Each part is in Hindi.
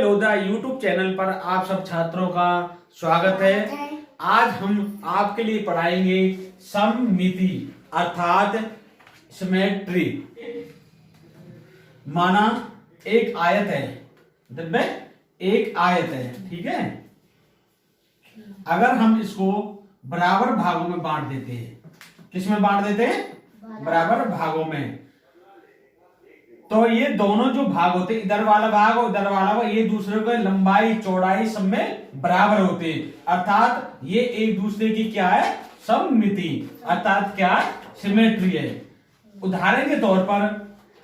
लोधा यूट्यूब चैनल पर आप सब छात्रों का स्वागत है। आज हम आपके लिए पढ़ाएंगे सममिति अर्थात सिमेट्री। माना एक आयत है, एक आयत है, ठीक है। अगर हम इसको बराबर भागों में बांट देते हैं, किस में बांट देते हैं? बराबर भागों में। तो ये दोनों जो भाग होते हैं, इधर वाला भाग और इधर वाला भाग, ये दूसरे को लंबाई चौड़ाई सब में बराबर होते हैं, अर्थात ये एक दूसरे की क्या है? सममिति, अर्थात क्या? सिमेट्री है। उदाहरण के तौर पर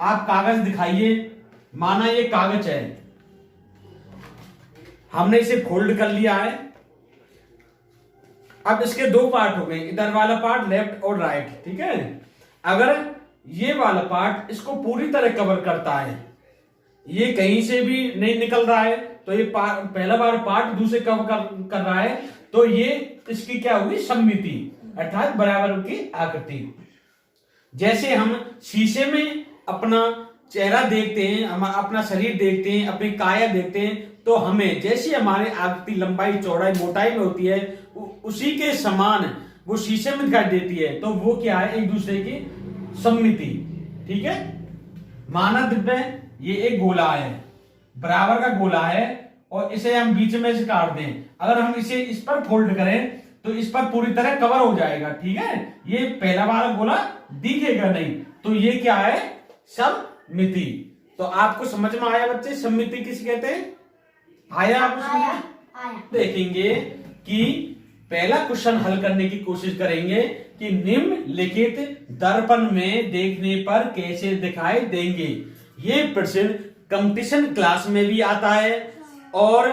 आप कागज दिखाइए। माना ये कागज है, हमने इसे फोल्ड कर लिया है। अब इसके दो पार्ट हो गए, इधर वाला पार्ट लेफ्ट और राइट, ठीक है। अगर ये वाला पार्ट इसको पूरी तरह कवर करता है, ये कहीं से भी नहीं निकल रहा है, तो ये पहला बार पार्ट दूसरे कवर कर रहा है, तो ये इसकी क्या हुई? सममिति, अर्थात बराबर की आकृति। जैसे हम शीशे में अपना चेहरा देखते हैं, हम अपना शरीर देखते हैं, अपनी काया देखते हैं, तो हमें जैसी हमारी आकृति लंबाई चौड़ाई मोटाई में होती है, उसी के समान वो शीशे में दिखाई देती है। तो वो क्या है? एक दूसरे की सममिति, ठीक है। माना दिव्य ये एक गोला है, बराबर का गोला है, और इसे हम बीच में से काट दें। अगर हम इसे इस पर फोल्ड करें तो इस पर पूरी तरह कवर हो जाएगा, ठीक है। ये पहला वाला गोला दिखेगा नहीं, तो ये क्या है? सममिति। तो आपको समझ में आया बच्चे, सममिति किसे कहते हैं? आया आपको समझ में? देखेंगे कि पहला क्वेश्चन हल करने की कोशिश करेंगे कि निम्नलिखित दर्पण में देखने पर कैसे दिखाई देंगे। ये प्रश्न कंपटीशन क्लास में भी आता है और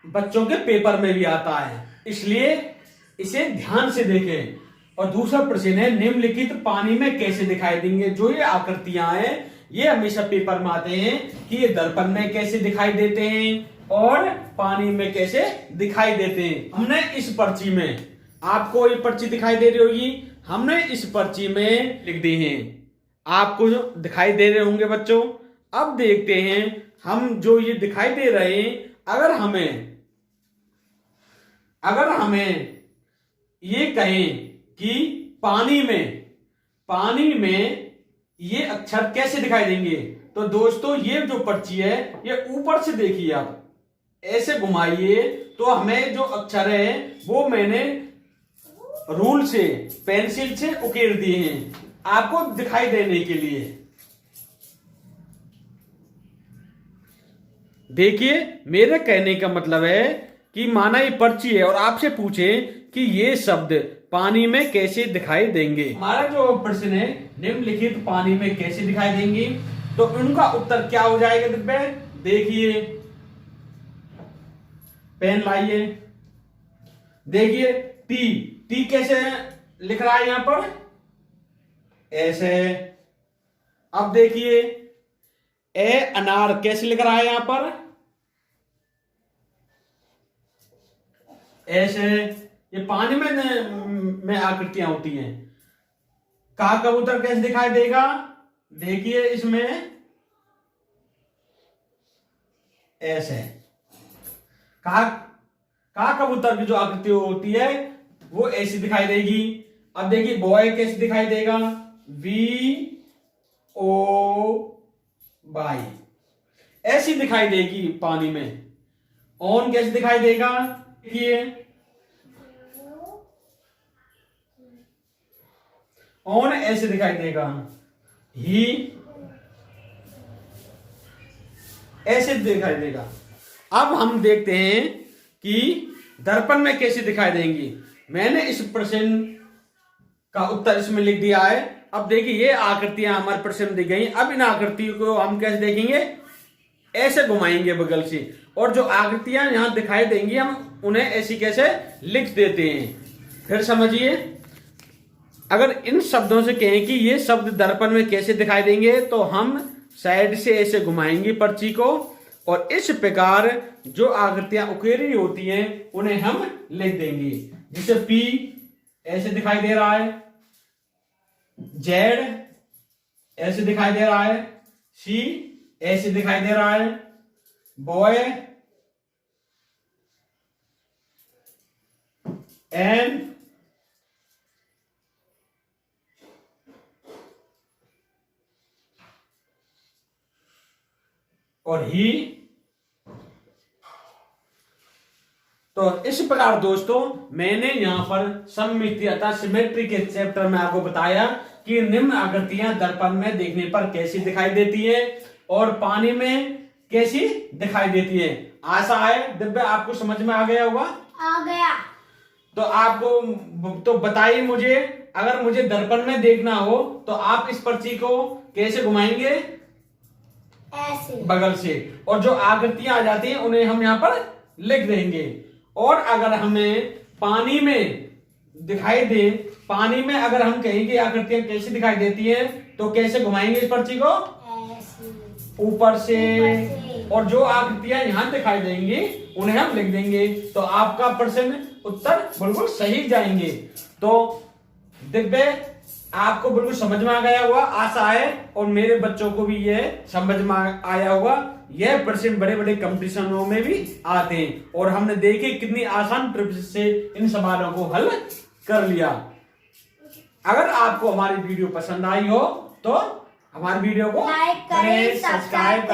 बच्चों के पेपर में भी आता है, इसलिए इसे ध्यान से देखें। और दूसरा प्रश्न है निम्नलिखित पानी में कैसे दिखाई देंगे। जो ये आकृतियां हैं ये हमेशा पेपर में आते हैं कि ये दर्पण में कैसे दिखाई देते हैं और पानी में कैसे दिखाई देते हैं। हमने इस पर्ची में, आपको ये पर्ची दिखाई दे रही होगी, हमने इस पर्ची में लिख दी है, आपको जो दिखाई दे रहे होंगे बच्चों। अब देखते हैं हम जो ये दिखाई दे रहे हैं, अगर हमें ये कहें कि पानी में ये अक्षर कैसे दिखाई देंगे, तो दोस्तों ये जो पर्ची है ये ऊपर से देखिए, आप ऐसे घुमाइए तो हमें जो अक्षर है वो मैंने रूल से, पेंसिल से उकेर दिए हैं आपको दिखाई देने के लिए। देखिए मेरे कहने का मतलब है कि माना ये पर्ची है और आपसे पूछे कि ये शब्द पानी में कैसे दिखाई देंगे। हमारा जो प्रश्न है निम्नलिखित पानी में कैसे दिखाई देंगे, तो उनका उत्तर क्या हो जाएगा दिव्य? देखिए पेन लाइए, देखिए टी कैसे लिख रहा है यहां पर? ऐसे। अब देखिए ए अनार कैसे लिख रहा है यहां पर? ऐसे। ये पानी में आकृतियां होती हैं। का कबूतर कैसे दिखाई देगा? देखिए इसमें ऐसे। का कबूतर की जो आकृति होती है वो ऐसी दिखाई देगी। अब देखिए बॉय कैसे दिखाई देगा? VO ऐसी दिखाई देगी पानी में। ऑन कैसे दिखाई देगा? देखिए ऑन ऐसे दिखाई देगा। ही ऐसे दिखाई देगा। अब हम देखते हैं कि दर्पण में कैसे दिखाई देंगी। मैंने इस प्रश्न का उत्तर इसमें लिख दिया है। अब देखिए ये आकृतियां हमारे प्रश्न में दी गई। अब इन आकृतियों को हम कैसे देखेंगे? ऐसे घुमाएंगे बगल से, और जो आकृतियां यहां दिखाई देंगी हम उन्हें ऐसी कैसे लिख देते हैं। फिर समझिए, अगर इन शब्दों से कहें कि ये शब्द दर्पण में कैसे दिखाई देंगे, तो हम साइड से ऐसे घुमाएंगे पर्ची को, और इस प्रकार जो आकृतियां उकेरी होती हैं उन्हें हम लिख देंगे। जैसे P ऐसे दिखाई दे रहा है, Z ऐसे दिखाई दे रहा है, C ऐसे दिखाई दे रहा है, बॉय एंड और ही। तो इस प्रकार दोस्तों मैंने यहां पर सममिति अतः सिमेट्री के चैप्टर में आपको बताया कि निम्न आकृतियां दर्पण में देखने पर कैसी दिखाई देती है और पानी में कैसी दिखाई देती है। आशा है दिव्या आपको समझ में आ गया होगा। आ गया। तो आपको तो बताइए मुझे, अगर मुझे दर्पण में देखना हो तो आप इस पर्ची को कैसे घुमाएंगे? ऐसे बगल से, और जो आकृतियां आ जाती हैं उन्हें हम यहाँ पर लिख देंगे। और अगर हमें पानी में दिखाई दे, पानी में अगर हम कहें कि आकृतियां कैसी दिखाई देती हैं तो कैसे घुमाएंगे इस पर्ची को? ऐसे ऊपर से। से। और जो आकृतियां यहां दिखाई देंगी उन्हें हम लिख देंगे। तो आपका प्रश्न उत्तर बिल्कुल सही जाएंगे। तो दिव्य आपको बिल्कुल समझ में आ गया होगा आशा है, और मेरे बच्चों को भी यह समझ में आया होगा। यह प्रश्न बड़े बड़े कंपटीशनों में भी आते हैं और हमने देखे कितनी आसान ट्रिक्स से इन सवालों को हल कर लिया। अगर आपको हमारी वीडियो पसंद आई हो तो हमारी वीडियो को लाइक करें, सब्सक्राइब करें।